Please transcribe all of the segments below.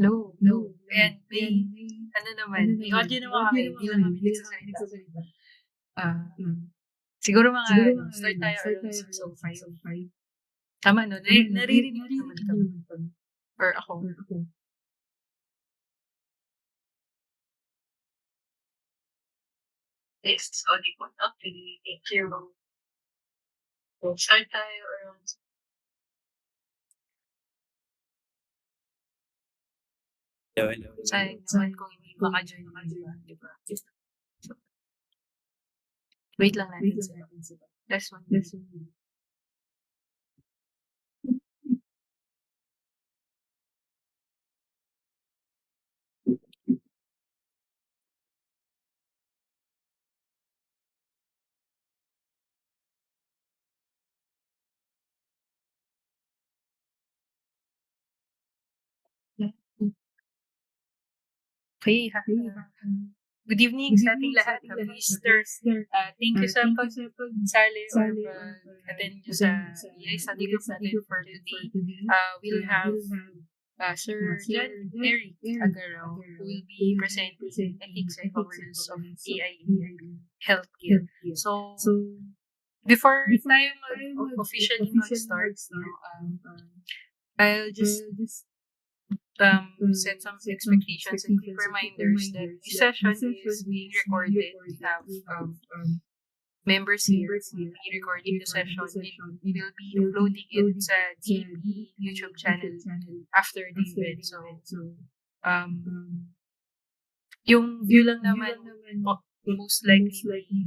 No. And may audio naman kami, hindi lang kami nagsasalita. Siguro start tayo around 6:05. Tama, no? Naririnig niyo naman kami. Or ako. Yes, audio po. Okay, thank you. Start tayo around sayang naman kung hindi maka-join yung iba, di ba? Wait lang natin sila. Last one. Okay, good evening sa ating lahat. Happy Easter. Thank you sa pagsali or pag-attend nyo sa EI study group natin for today. We'll have Sir John Eric Agaraw, who will be presenting ethics and governance of AI healthcare. So, before tayo officially mag-start, I'll just set some expectations and quick reminders that this session is being recorded. We have members here who will be recording the session and we'll be uploading it sa DP YouTube channel after the event. So, yung view lang naman most likely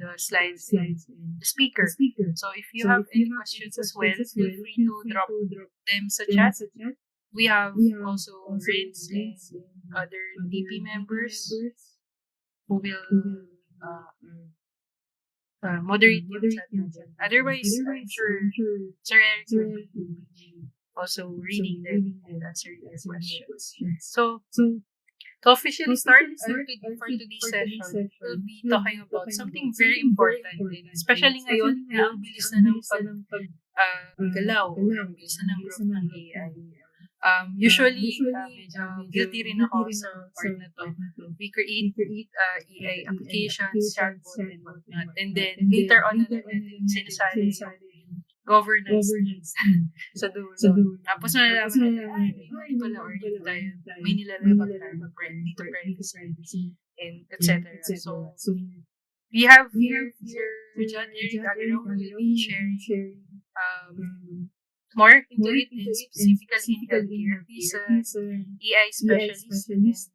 the slides and the speaker. So, if you have any questions as well, feel free to drop them sa chat. We have also Renz and other DP members who will moderate yung chat natin. Otherwise, I'm sure Sir Eric will be also reading them and answering their questions. So, to officially start for today's session, we'll be talking about something very important, and especially ngayon na ang bilis na ng paggalaw, ang bilis na ng growth ng AI. Usually, medyo guilty rin ako sa part na to. We create AI applications, chatbot, and whatnot. And then, later on na natin sinasali yung governance needs sa dulo. Tapos nalalaman natin, hindi pala or hindi tayo, may nilalabag tayo dito privacy, and etc. So, we have here Sir John Eric Agaraw, who will be sharing more into it, and specifically in healthcare. He's an AI specialist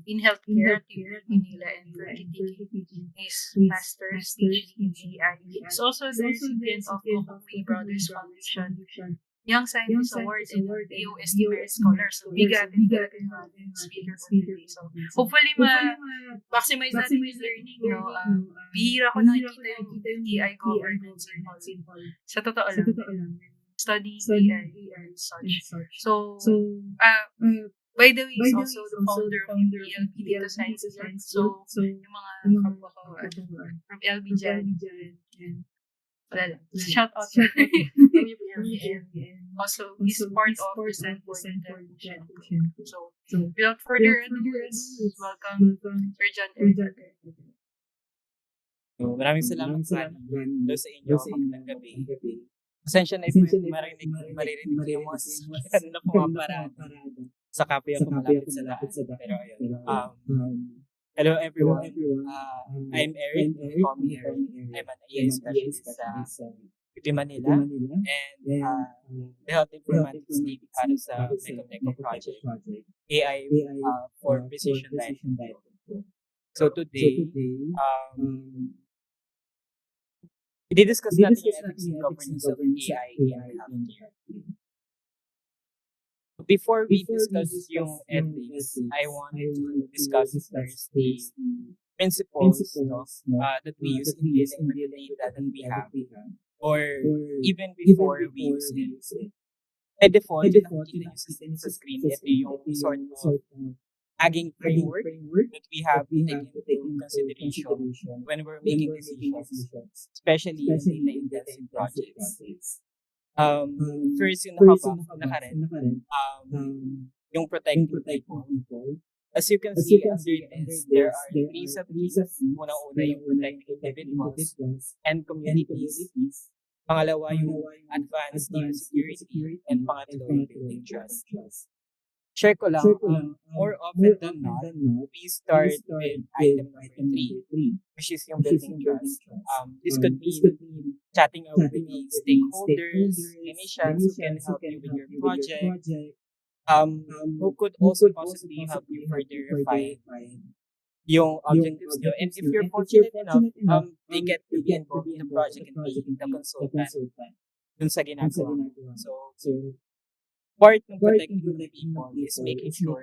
in healthcare at UP Manila and taking his master's PhD in AI. He's also the recipient of Kokokui Brothers Foundation Young Scientist Award and AOST Merit Scholar. So, bigatin talaga yung ating speaker for today. So, hopefully, maximize natin yung learning, no? Bihira ko nakikita yung AI governance and all. Sa totoo lang. Study AI and such. So, by the way, he's also the founder of ELB Data Science Lab. So, yung mga kapwa ko from LB Jan. Wala lang. Shout out. Also, he's part of the Stanford Intelligence. So, without further ado, let's welcome Sir John Eric. So, maraming salamat sa inyo. Magandang gabi. Pasensya na ito yung maririnig ko yung mga na pumaparada. Sa kape ako malapit sa daan. Pero ayun. Hello everyone. I'm Eric. Call me Eric. I'm an AI specialist sa UP Manila. And the Health Informatics Lead out of sa Mecoteco project. AI for Precision Medicine. So today, i-discuss natin yung ethics and governance of AI in healthcare. Before we discuss yung ethics, I want to discuss first the principles that we use in dealing with the data that we have, or even before we use it. By default, yung nakikita nyo sa screen, ito yung sort of aging framework that we have to take into consideration when we're making decisions, especially in data-intensive projects. First, yung nakarin, yung protecting people. As you can see under this, there are three sub-themes. Unang-una yung protecting individuals and communities. Pangalawa yung advanced data security. And pangatlo yung building trust. Share ko lang, more often than not, we start with item number 3, which is yung building trust. This could mean chatting out with the stakeholders, clinicians who can help you with your project, who could also possibly help you further refine yung objectives nyo. And if you're fortunate enough, they get to be involved in the project and be the consultant dun sa ginagawa mo. So, part ng protecting the people is making sure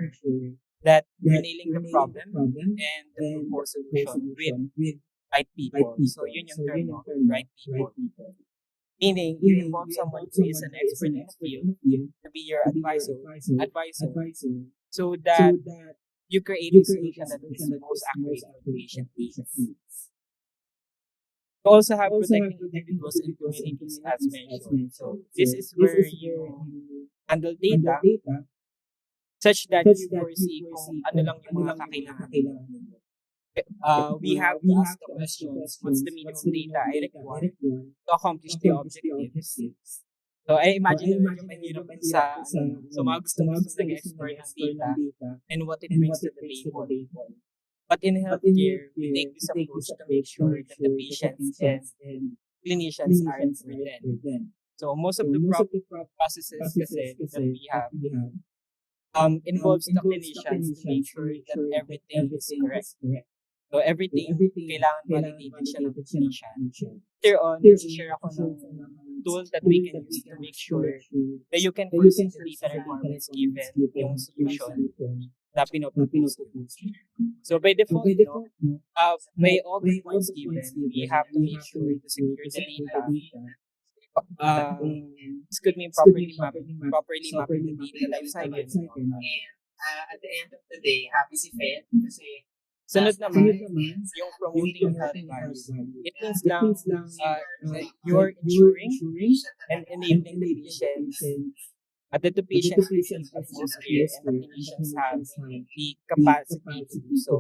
that you're nailing the problem and the proposed solution with right people. So, yun yung term, no? Right people. Meaning, you involve someone who is an expert in the field to be your advisor, so that you create a solution that is most accurate for the patient needs. You also have protecting individuals and communities as mentioned. So, this is where you handle data such that you foresee kung ano lang yung mga kakailangan. We have to ask the questions, what's the minimum data I require to accomplish the objectives? So, I imagine na medyo mahirap sa mga gustong nag-explore ng data and what it brings to the table. But in healthcare, we take this approach to make sure that the patients and clinicians are informed. So, most of the processes kasi that we have involves the clinicians to make sure that everything is correct. So, everything kailangan validated siya ng clinician. Later on, share ako ng tool that we can use to make sure that you can foresee the data requirements given yung solution na pinopropose. So, by default, by all the points given, we have to make sure to secure the data. This could mean properly mapping the data life cycle. At the end of the day, happy si Fed kasi sunod naman, yung promoting health value. It means lang you're ensuring and enabling the patients that the patients receive the most care and the clinicians have the capacity to do so.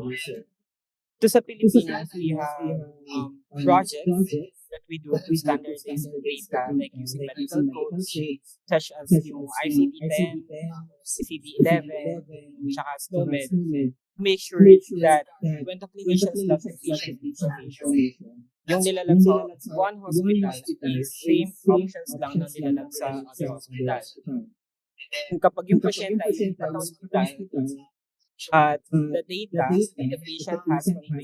To sa Pilipinas, we have projects that we do to standardize the data, like using medical codes, such as yung ICD-10, ICD-11, tsaka SNOMED, to make sure that when the clinicians log the patient information, yung nilalag sa one hospital is same functions lang na nilalag sa other hospital. Kapag yung pasyente ay sa hospital, at the data that the patient has from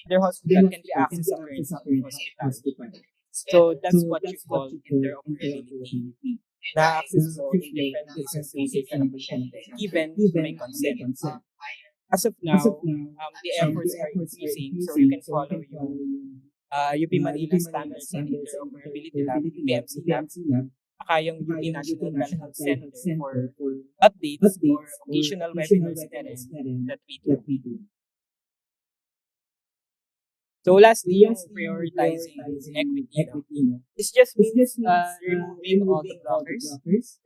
their hospital can be accessed sa current hospital. So that's what you call interoperability. Na-access mo in different places yung data ng pasyente, even may consent. As of now, the efforts are increasing, so you can follow yung UP Manila Standards and Interoperability Lab, PMC Lab, saka yung UP National Health Center for updates or occasional webinars that we do. So lastly, yung prioritizing equity. It's just means removing all the blockers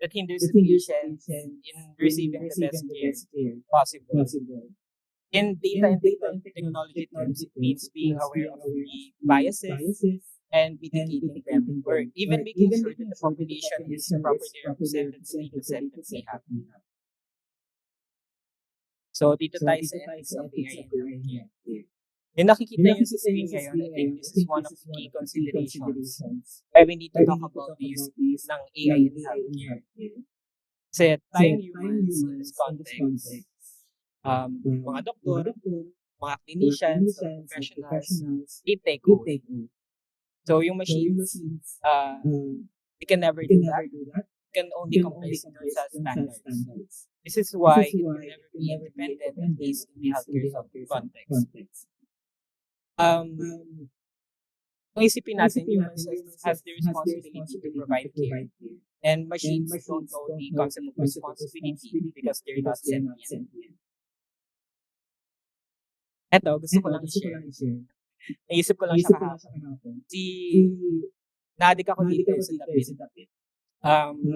that hinders the patient in receiving the best care possible. In data and technology terms, it means being aware of the biases and mitigating them, or even making sure that the population is properly represented sa data set that we have. So, dito tayo sa ethics of AI in healthcare. Yung nakikita nyo sa screen ngayon, I think this is one of the key considerations why we need to talk about the use ng AI in healthcare. Kasi tayong humans in this context, mga doktor, mga clinicians, professionals, they take over. So, yung machines, they can never do that. They can only comply with sa standards. This is why it will never be independent, at least in the healthcare context. Kung isipin natin, humans has the responsibility to provide care. And machines don't know the concept of responsibility because they're not sentient. Eto, gusto ko lang i-share. Naisip ko lang siya kahapon. Na-addict ako dito sa dapit.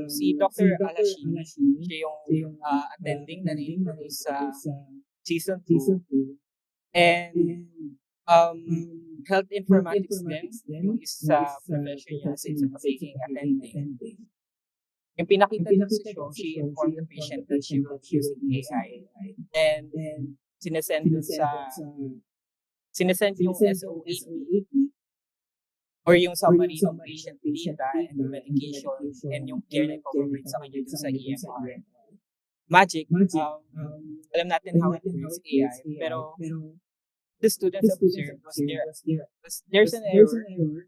Si Dr. Alashini, siya yung attending na na-introduce sa season 2. And health informatics din, yung isa profession niya since sa pagiging attending. Yung pinakita dun sa show, she informed the patient that she will be using AI. And sinesend yung SOAP or yung summary ng patient data and the medication and yung care na ipaprovide sa kanya dun sa EMR. Magic, alam natin how it works AI, pero the students observed there's an error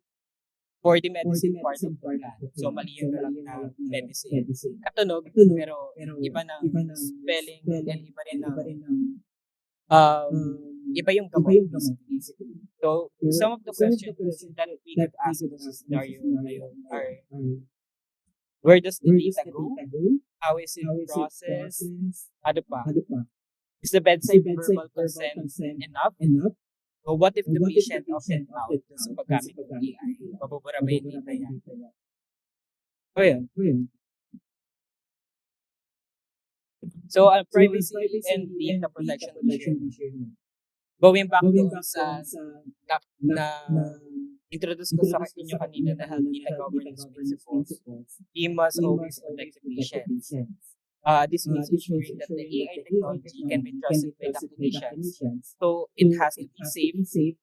for the medicine part of the plan. So, mali yung lang na medicine. Katunog, pero iba na spelling and iba rin ng iba yung gamot basically. So, some of the questions that we could ask in this scenario are, where does the data go? How is it processed? Ano pa? Is the bedside verbal consent enough? O what if the patient opted out sa paggamit ng AI? Mabubura ba yung data yan? O yun. So, privacy and data protection issue. Going back doon sa na introduce ko sa inyo kanina na health data governance principles, we must always protect the patients. This means ensuring that the AI technology can be trusted by the clinicians. So it has to be safe,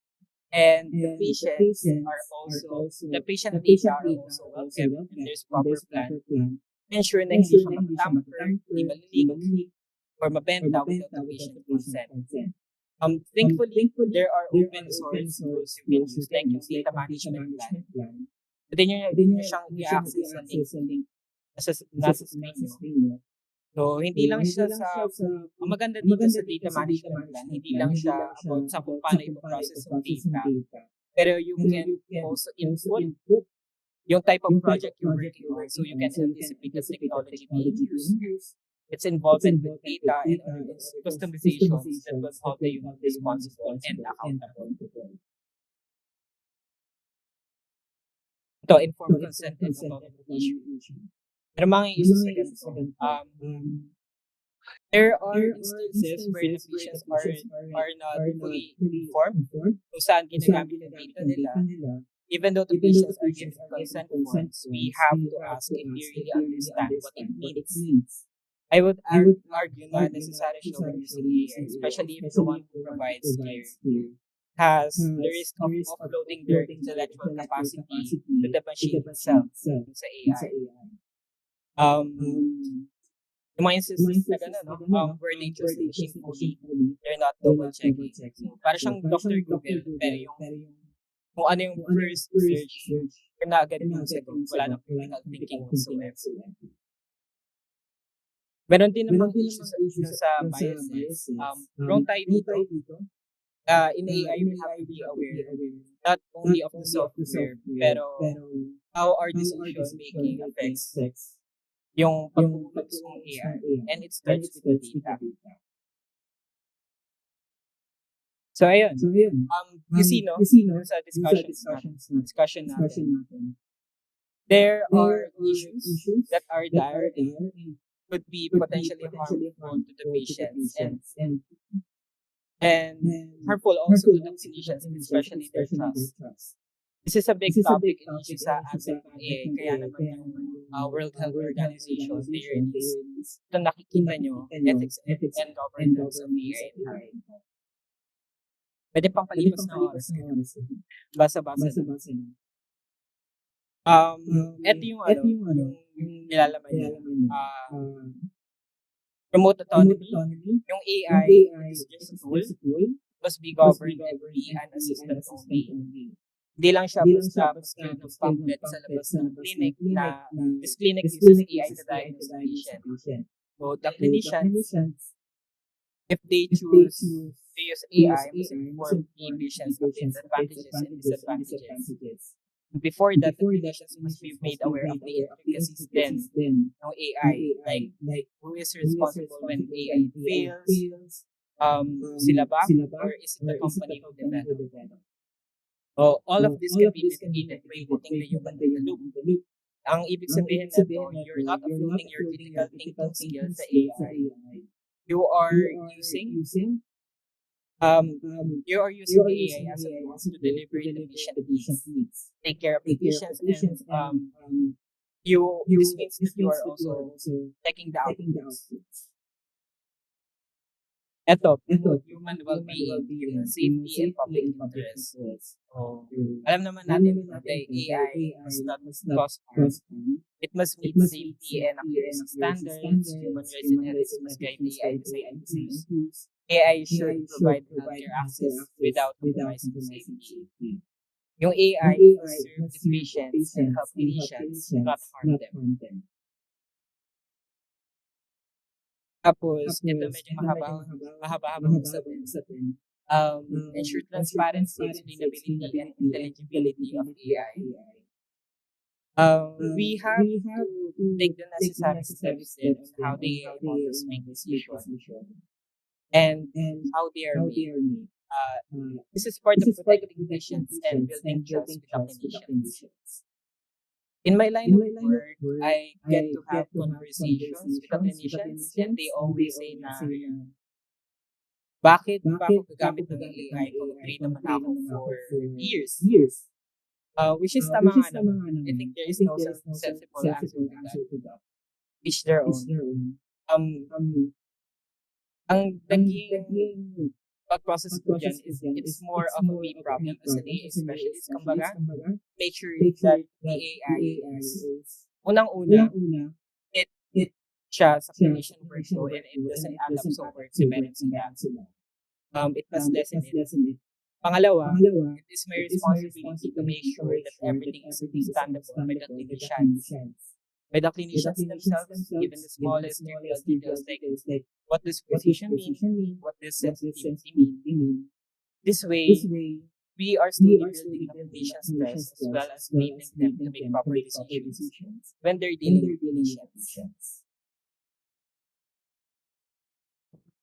and the patients are also, the patient data are also well kept, and there's proper plan to ensure na hindi siya mag-tamper, hindi malilig, or mabenta without the patient consent. Thankfully, there are open source tools you can use, like yung data management plan. Pwede nyo siyang i-access sa link nasa screen nyo. So, hindi lang siya ang maganda dito sa data management plan, hindi lang siya about sa kung paano i-process yung data. Pero you can also input yung type of project you're working on, so you can anticipate the technology being used, its involvement with data, and other customizations that will help you be responsible and accountable. Ito, informed consent and authentication. Pero mga issues na ganito, there are instances where the patients are not fully informed kung saan ginagamit yung data nila. Even though the patients are given consent forms, we have to ask if they really understand what it means. I would argue na necessary siya when using AI, especially if the one who provides care has the risk of offloading their intellectual capacity to the machine itself sa AI. Yung mga instances na gano'n, where they choose the machine fully, they're not double-checking. So, para siyang Dr. Google, pero yung kung ano yung first search, yun na agad yung second, wala nang critical thinking whatsoever. Meron din namang issues sa biases. Wrong tayo dito. In AI, we have to be aware not only of the software, pero how our decision making affects yung pag-focus ng AI, and it starts with the data. So, ayun. You see, no? Sa discussion natin. There are issues that are dire and could be potentially harmful to the patients and harmful also to the clinicians, especially their trust. This is a big topic and issue sa aspect ng AI, kaya naman yung World Health Organization, they release ito nakikita nyo, ethics and governance of AI. Pwede pang palipas na oras. Basa-basa na. Ito yung nilalaman niya. Promote autonomy. Yung AI is just a tool, must be governed and be an assistant only. Hindi lang siya basta mag-scale ng pamphlet sa labas ng clinic na this clinic uses AI to diagnose the patient. So the clinicians, if they choose to use AI, must inform the patients of its advantages and disadvantages. Before that, the clinicians must be made aware of the intricacies then ng AI, like who is responsible when AI fails, sila ba, or is it the company who developed? All of this can be mitigated by putting the human in the loop. Ang ibig sabihin na you're not uploading your critical thinking skills sa AI. You are using the AI as a tool to deliver the patient needs, take care of the patients, and this means that you are also checking the outputs. Ito, promote human well-being, human safety, and public interest. So, alam naman natin na the AI must not cause harm. It must meet safety and accuracy standards, human rights and ethics must guide the AI design tools. AI should provide healthcare access without compromising safety. Yung AI will serve the patients and help clinicians, not harm them. Tapos, ito medyo mahaba-habang usapin. Ensure transparency, explainability, and intelligibility of AI. We have to take the necessary steps in on how the AI models make decisions and how they are made. This is part of protecting patients and building trust with the clinicians. In my line of work, I get to have conversations with the clinicians and they always say na, bakit pa ako gagamit ng AI kung train naman ako for years? Which is tama nga naman. I think there is no sensible answer to that. Each their own. Ang naging pag-process ko dyan is it's more of a me problem as an AI specialist. Kumbaga, make sure that the AI is unang-una, it siya sa clinician workflow and it doesn't add up so work sa benefits and that. It must lessen it. Pangalawa, it is my responsibility to make sure that everything is understandable by the clinicians. By the clinicians themselves, even the smallest trivial details like what does precision mean, what does sensitivity mean. This way, we are slowly building the clinician's trust as well as enabling them to make proper decisions when they're dealing with clinicians.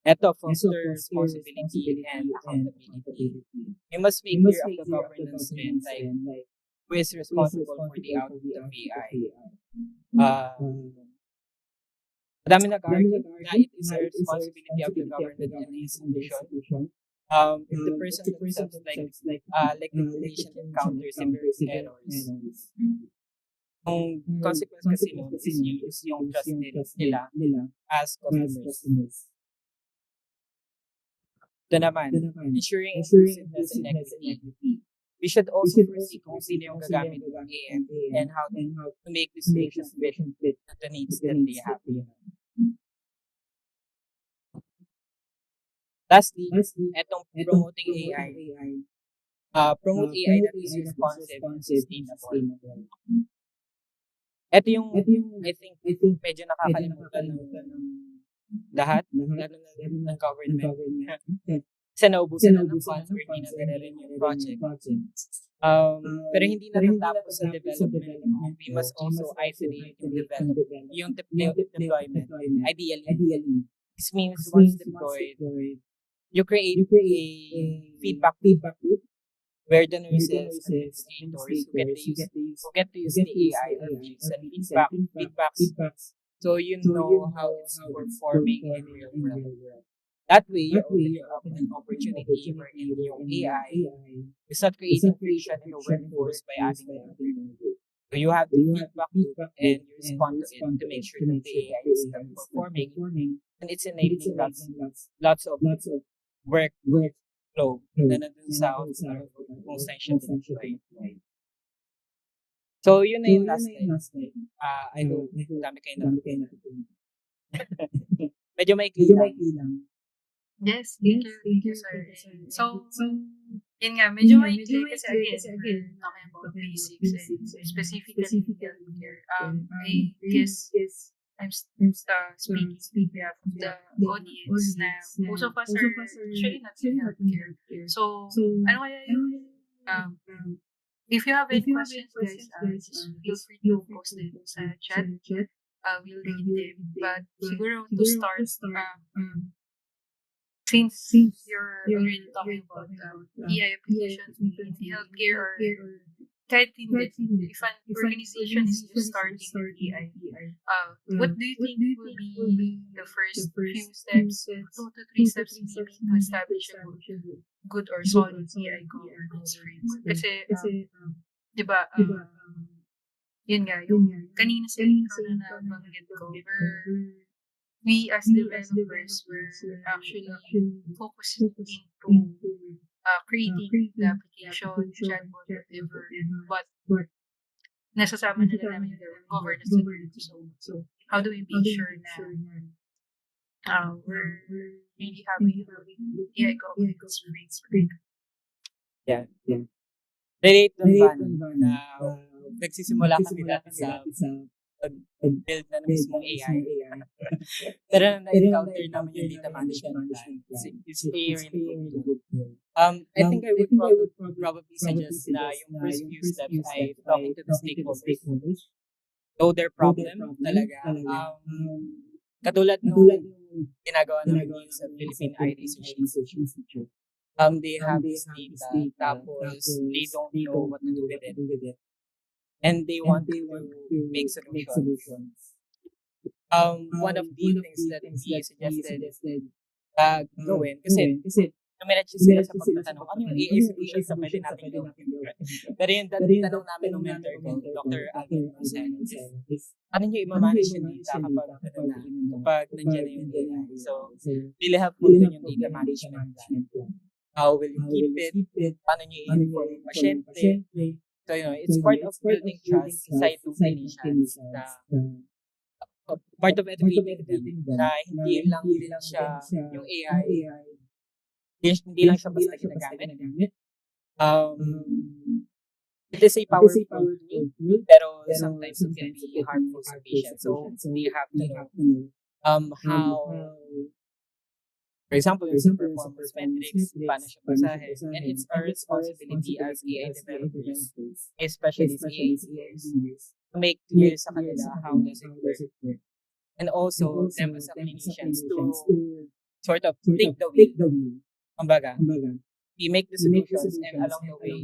Ito, foster responsibility and accountability. You must be clear of the governance and like who is responsible for the output of AI. Madami nag-argue na it is a responsibility of the government and the institution. If the person themselves like the clinician encounters severe errors, ang consequence kasi nun is yung trust nila as customers. Ito naman, ensuring inclusiveness and equity. We should also foresee kung sino yung gagamit ng AI and how to make this solution fit to the needs that they have. Lastly, etong promoting AI. Promote AI that is responsive and sustainable. Ito yung, I think, medyo nakakalimutan ng lahat, lalo na ng government. Kasi naubusan na ng funds or hindi na nare-renew yung project. Pero hindi na natapos sa development. We must also iterate yung development, yung deployment. Ideally, this means once deployed, you create a feedback loop where the nurses and administrators who get to use the AI gives and feedbacks. So you know how it's performing in real world. That way, you open up an opportunity wherein yung AI is not creating friction in the workforce by adding more. So you have the feedback loop and you respond to it to make sure that the AI is still performing and it's enabling lots of workflow na nandun sa hospital kung saan siya deploy. So yun na yung last slide. I hope dami kayo natutunan. Medyo maikli lang. Yes, thank you, sir. So, yun nga, medyo maikli kasi again, we're talking about basics and specifically healthcare. I guess I'm speaking on behalf of the audience na most of us are actually not in healthcare. So, ano kaya yung, if you have any questions, guys, just feel free to post them sa chat. We'll read them. But siguro to start, since you're already talking about AI applications in healthcare or kahit hindi, if an organization is just starting with AI, what do you think will be the first few steps, 2 to 3 steps maybe, to establish a good or solid AI governance framework? Kasi, di ba, yun nga, yung kanina sa intro na nabanggit ko, we as developers were actually focused into creating the application, chatbot, whatever, but nasasama na namin yung governance na so how do we make sure na we're really having AI governance framework? Yeah. Relate dun ba na nagsisimula kami dati sa pag-build na ng mismong AI. Pero na-encounter namin yung data management plan. It's a really good tool. I think I would probably suggest na yung first few steps ay talking to the stakeholders. Know their problem talaga. Katulad nung ginagawa namin sa Philippine Eye Research Institute. They have this data, tapos they don't know what to do with it. And they want to make solutions. One of the things that we suggested gawin, kasi numiretso sila sa pagtatanong, ano yung AI solutions na pwede natin gawin? Pero yung tanong namin ng mentor ko, Dr. Alvin Gonzalez, ano nyo i-manage yung data kapag nandiyan na yung AI? So, really helpful dun yung data management plan. How will you keep it? Paano nyo i-inform yung pasyente? So, it's part of building trust sa itong clinicians na part of educating them na hindi lang din siya yung AI, hindi lang siya basta ginagamit. It is a powerful tool, pero sometimes it can be harmful sa patients. So, you have to know how, for example, yung performance metrics, paano siya basahin. And it's our responsibility as AI developers, especially as AI engineers, to make clear sa kanila how does it work. And also, them as clinicians to sort of take the wheel. Kumbaga, we make the solutions and along the way,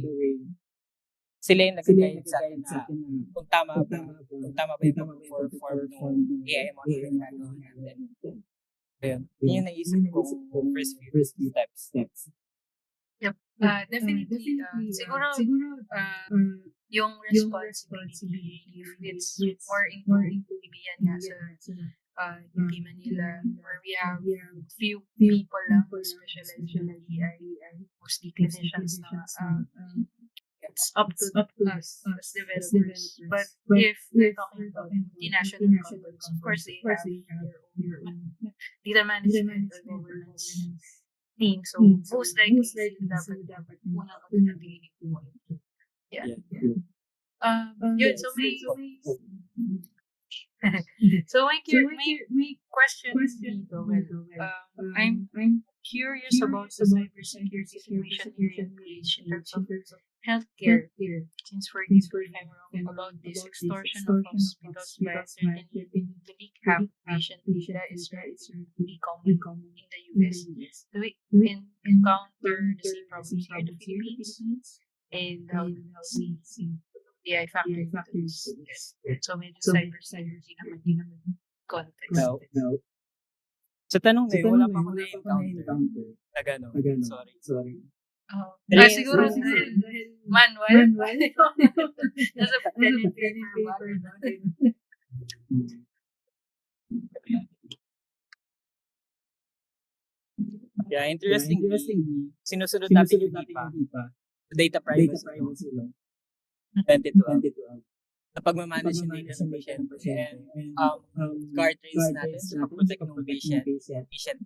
sila yung nag-guide sa atin na kung tama ba yung perform ng AI model na gagawin natin. Yun yung naisip ko first few steps. Yep. Definitely. Siguro, yung responsibility, if it's more into PBN nga sa UP Manila, where we have few people lang who specialize in AI, mostly clinicians na it's up to us as developers. But if we're talking about multinational companies, of course they have their own data management or governance team. So most likely dapat unang pagdating mo. Yeah. Yun, so may question dito. I'm curious about the cybersecurity situation here in PH in terms of healthcare. Since for if I'm wrong about this extortion of hospitals by certain to leak half patient data is really common in the US. Do we encounter the same problems here in the Philippines? And how do we see AI factor into this? So medyo cybersecurity naman din naman context. No. Sa tanong na yun, wala pa ako na-encounter na gano'n. Sorry. Siguro dahil manual. Nasa paper. Yeah, interestingly, sinusunod natin yung data privacy law 2012. Sa pagmamanage yung data ng patient and guardrails natin sa pag-protect ng patient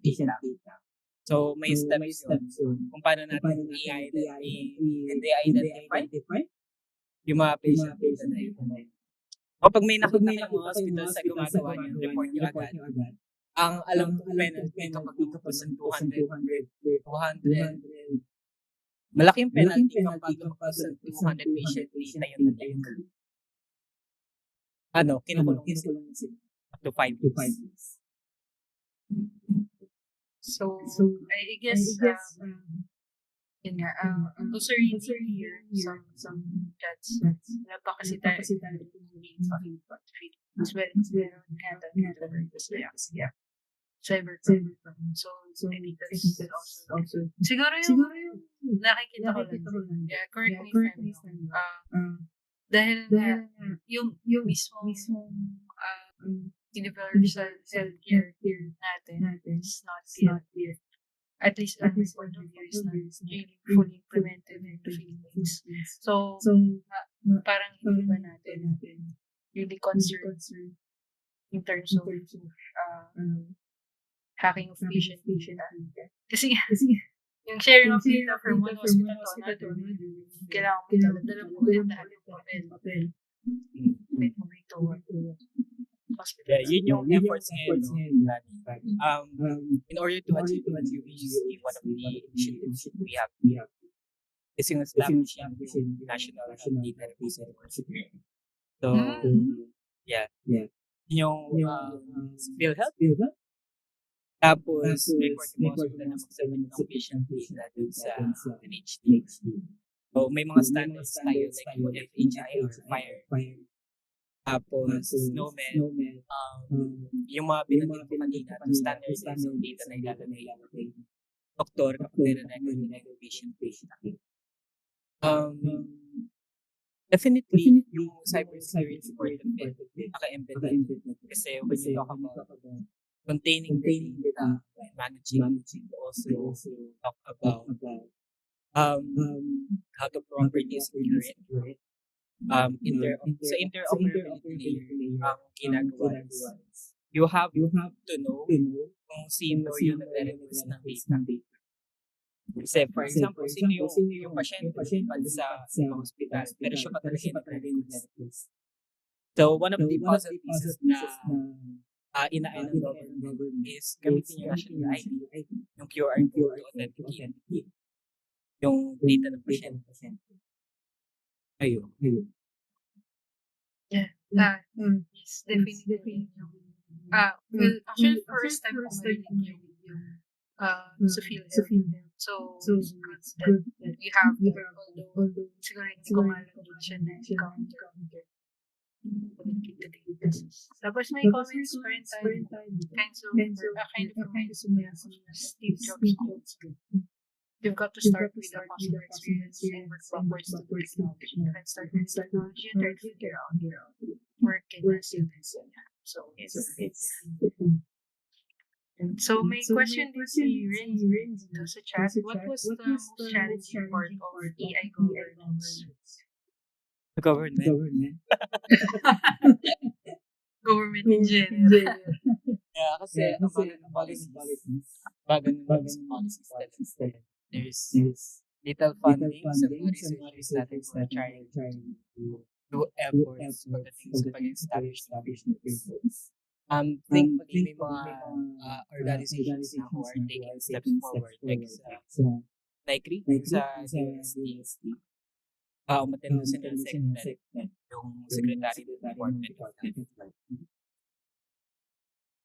data. So, may steps yun kung paano natin i-identify yung mga patient data na yun. Kapag may nakita kayong mga hospital sa gumagawa niyo, report nyo agad. Ang alam ko penalty kapag lumabas ng 200. Malaking penalty kapag lumabas ng 200 patient data yun na link. Kinukulong sila up to 5 years. So I guess yun nga, also reading here some chats. Wala pa kasi tayo reading pa as well. Meron nga tayo yeah. Cyberpunk. So, I think that's also siguro yung nakikita ko lang. Yeah, correct me if I'm wrong. Dahil nga, yung mismong universal healthcare natin is not yet, at least on my point of view, is not really fully implemented in the Philippines. So, parang hindi ba natin really concerned in terms of hacking of patient data. Kasi yung sharing of data from one hospital to another, kailangan mo dala mo ulit na yung papel. Wait mo rito. Hospital. Yeah, yun yung efforts ngayon. In order to achieve UVGC, one of the initiatives we have is yung establishing national data repository. So, yeah. Yung PhilHealth. Tapos, may court na mag-submit ng patient data dun sa NHD. So, may mga standards tayo like yung FHI or FHIR. Tapos, SNOMED. Yung mga binanggit ko kanina, yung standards ng data na ilalagay. Doktor, kapag nire-record yung patient. Definitely, yung cybersecurity part of it, naka-embedded. Kasi when you talk about containing data, managing, also talk about how to properly secure it. Sa interoperability layer, ang ginagawa is, you have to know kung sino yung nagre-request ng data. Kasi, for example, sino yung pasyente sa hospital, pero siya pa talaga yung nagre-request. So, one of the puzzle pieces na inaay ng government is gamitin yung national ID, yung QR code to authenticate yung data ng pasyente. Ayun. Yeah. Yes, definitely. Well, actually, first time ko marinig yung sa PhilHealth. So, it's good that we have that. Although, siguro hindi ko malang din siya na encounter. Tapos may comments pa rin tayo. Kind of Steve Jobs quotes. You've got to start with a positive experience and work backwards to technology. Let's start with technology and try to figure out work and business. So so my question is si Renzi sa chat, what was the most challenging part of AI governance? Government. Government in general. Yeah, kasi ang bago ng policies talaga. There's little funding sa mga researchers natin who are trying to do efforts pagdating sa pag-establish ng business. Thankfully, may mga organizations na who are taking steps forward. Like sa NICRI, sa DST, umatin na sila ng SecNet, yung Secretary of the Department of Health.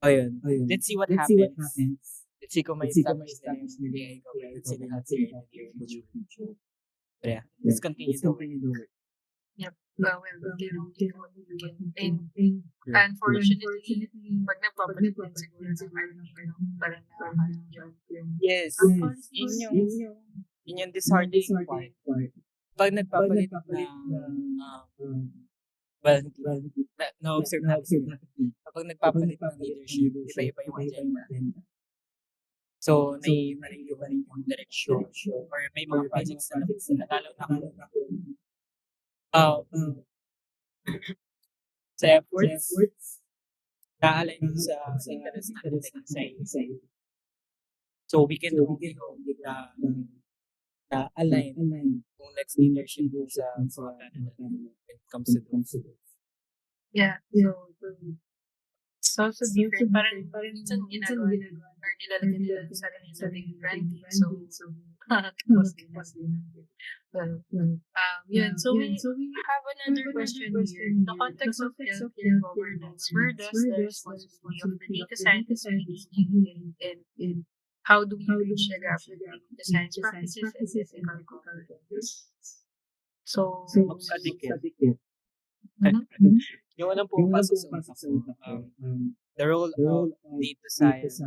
Ayun. Let's see what happens. Let's see kung may establish na yung AI governance in the healthcare in the near future. But yeah, let's continue to work. Yep. Well, and unfortunately, pag nagpapalit din siguro ng parang yes, yun yung disheartening part. Pag nagpapalit na-observe natin. Kapag nagpapalit ng leadership, iba-iba yung agenda. So, naiiba rin yung direction or may mga projects na natalo na sa efforts, na-align sa interest natin sa so, we can only hope na align yung next leadership sa when it comes to those. Yeah. So, it's also different. Parang minsan ginagawa or nilalagyan nila sa naging branding. So, yun. So, we have another question here. In the context of healthcare governance, where does the responsibility of the data scientist engaging in how do we bridge the gap between the science practices and ethical governance? So, Magsadikit. mhm. Yung unang pumapasok sa utak ko, the role of data science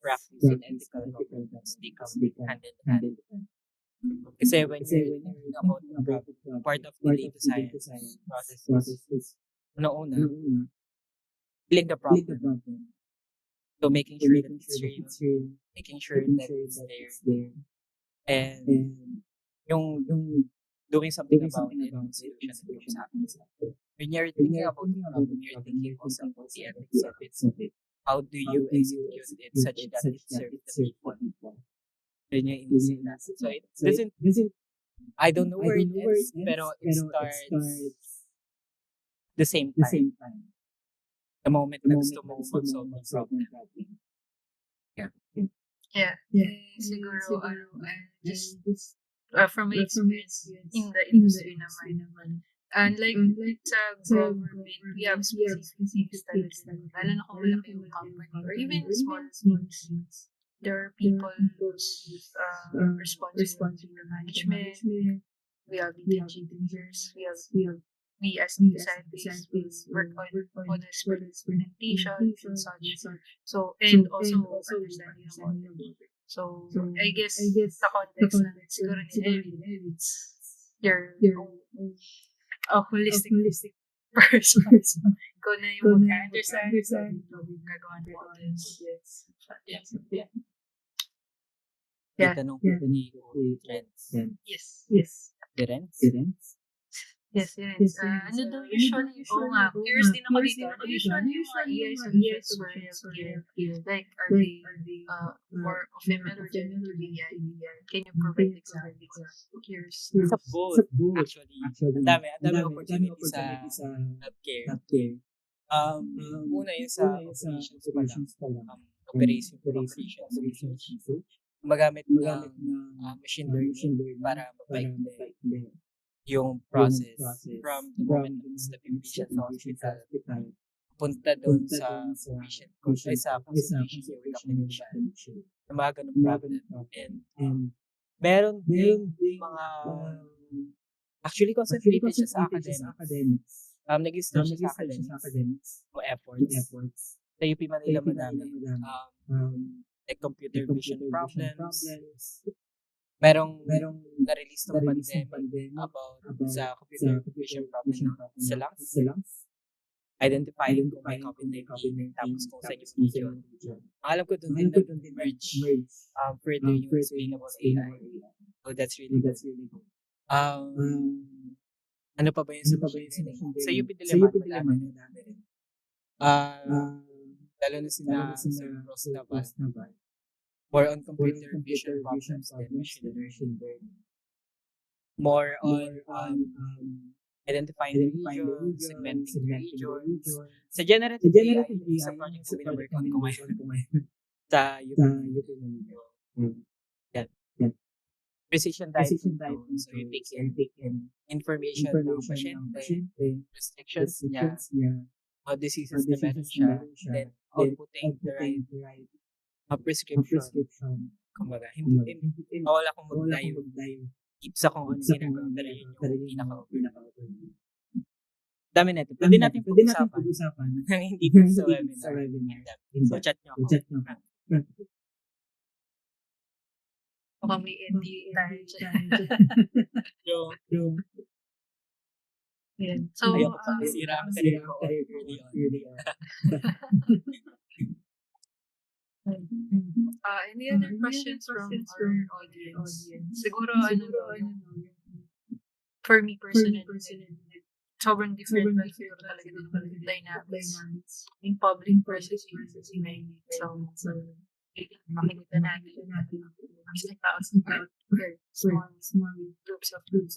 practice and ethical governance, they come hand in hand. Kasi when you're thinking about the problem, part of the data science process is, una-una, feeling the problem. So making sure that it's real, making sure that it's there, and yung doing something about it, yung solution that comes after. When you're thinking about the problem, you're thinking also about the ethics of it. How do you execute it such that it serves the people? Yun yung inisip natin. So it doesn't, I don't know where it ends, pero it starts the same time. The moment na gusto mong mag-solve ng problem. Yeah. Siguro, just from my experience in the industry naman, unlike sa government, we have specific things talaga. Lalo na kung malaki yung company or even small things. There are people who's responsible for the management. We have engineers. We as data scientists work on models for implementation and such. So, and also understanding about it. So, I guess the context na siguro ni Erin, you're a holistic person. Ikaw na yung mag-understand, gagawa ng models. Yeah. Tanong ko ni Trends. Yes. Trends? Yes. Ano daw usually, curious din ako dito. Ano usually yung mga AI solutions for healthcare? Like, are they more familiar to AI? Can you provide examples? Curious. Sa both, actually. Ang dami opportunity sa healthcare. Una yun sa operations pa lang. Operations research. Magamit ng machine learning para mapaikli yung process from the moment na gusto yung patient sa hospital punta doon sa patient sa consultation yung recognition ng mga ganun problem. And meron din mga actually concentrated siya sa academics. Nag-start siya sa academics o efforts. Sa UP Manila madami. Like computer vision problems. Merong na-release ng pandemic about sa computer vision problem sa lungs. Identifying kung may COVID-19 tapos kung saan yung region. Alam ko doon din nag-merge further yung explainable AI. So that's really good. Ano pa ba yung solution? Sa UP Diliman, madami rin. Lalo na sila Sir Ross Naval. More on computer vision problems than machine learning. More on identifying the regions, segmenting the regions. Sa generative AI, sa project na binawork on ko ngayon sa UP. Yan. Precision diving. So you take in information ng pasyente, restrictions niya, what diseases na meron siya, then outputting the right prescription. Kumbaga, hindi wala akong mag-dive sa kung ano ginagawa, pero yun yung pinaka-over. Dami natin. Pwede natin pag-usapan nang hindi ko sa webinar. So, chat nyo ako. Mukhang may NDA tayo dyan. Yan. So, ayoko pa masira ang career ko early on. Any other questions from our audience? Siguro, for me personally, sobrang different na siguro talaga ng dynamics in public versus in private. So, makikita natin isang tao sa small groups of people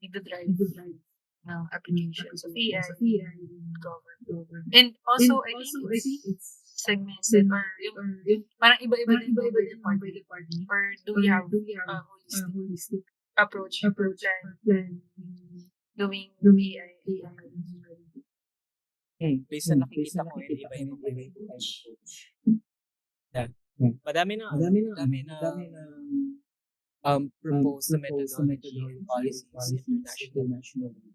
in the drive ng applications of AI government. And also, I think it's segmented or yung parang iba-iba din by department. Or do we have a holistic approach plan doing AI? Based na nakikita ko, iba-iba approach. Madami na proposed na methodology and policies internationally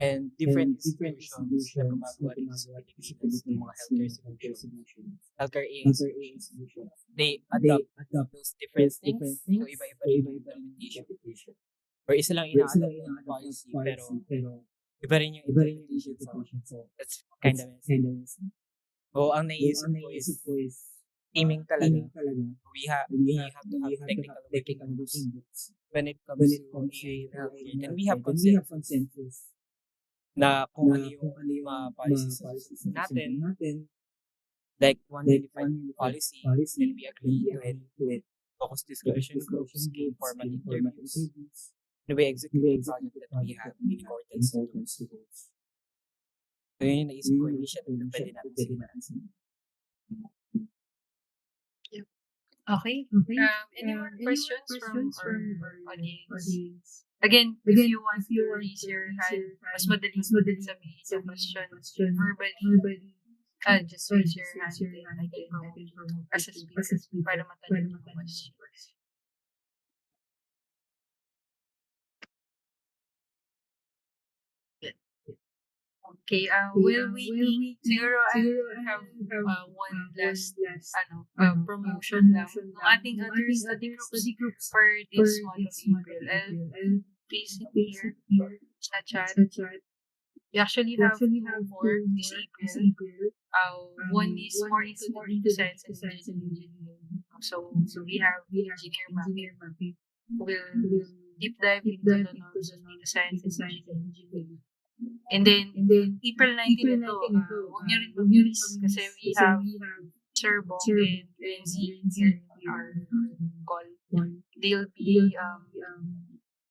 and different institutions na gumagawa rin sa Pilipinas ng mga healthcare solutions. Healthcare institutions. They adopt those different things. So, iba-iba rin yung implementation. Or isa lang ina-adopt ng policy, pero iba rin yung implementation. So, that's kind of messy. O, ang naisip ko is aiming talaga. We have to have technical working groups when it comes to AI and healthcare. And we have consensus na kung ano yung mga policies natin, like one unified policy, then we agree to it. Focus discussion groups, formal interviews, and we execute the project that we have in accordance to those. So yun yung naisip ko, initiative na pwede natin simulan. Okay. Any more questions from our audience? Again, if you want to raise your hand, mas madaling sabihin sa question verbally. Just raise your hand and I can promote you as a speaker para matanong yung question. Okay, will we need, siguro I have one last promotion lang ng ating other study groups for this month of April. I'll place it here sa chat. We actually have two more this April. One is more into the data science and engineering. So we have engineer mapping. We'll deep dive into the norms of data science and engineering. And then, April 19 ito, huwag niyo rin mag-miss kasi we have Sir Bong and Renzi here in our call. They'll be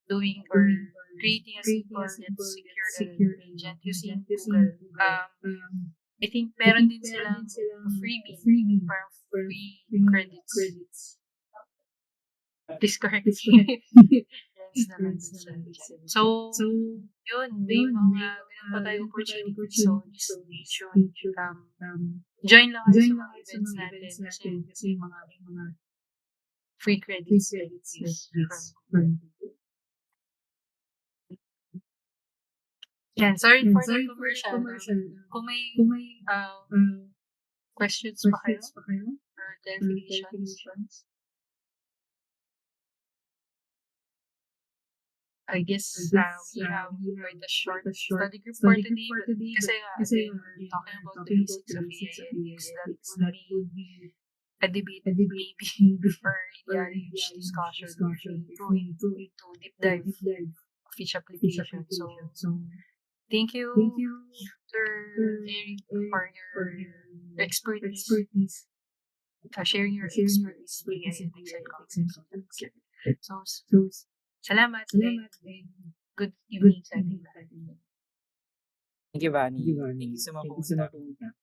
doing or creating a simple yet secure agent using Google. I think meron din silang freebie for free credits. Please correct me. So, yun, may mga ganun pa tayo opportunity. So, just stay tuned. Join lang kayo sa mga events natin kasi may mga free credits from yan, sorry for the commercial. Kung may questions pa kayo or clarifications, I guess we have quite a short study group for today. Kasi again, we're talking about the basics of AI. That would be a debate maybe for a huge discussion. Going into deep dive of each application. So thank you, Sir Eric, for your expertise. Sharing your expertise with AI ethics and content. So salamat and good evening sa ating lahat. Thank you, Vani. Thank you sa mga pumunta.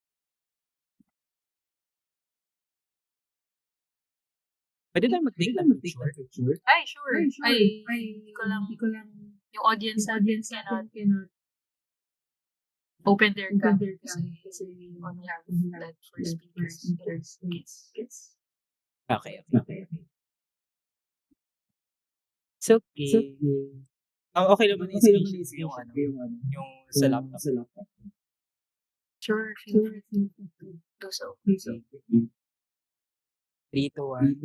Pwede tayo mag-take ng picture? Ay, sure. Ay, hindi ko lang yung audience natin cannot open their cam kasi we only have that for speakers. Okay. It's okay. Okay naman yung screenshots yung sa laptop. Sure, feel free to do so. 3, 2, 1.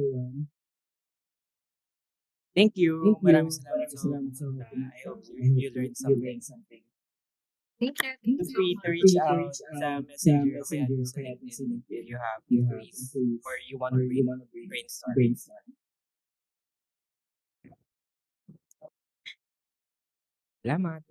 Thank you. Maraming salamat sa mga. I hope you learned something. Thank you. Feel free to reach out sa messenger kaya sa LinkedIn if you have inquiries or you want to brainstorm. Salamat.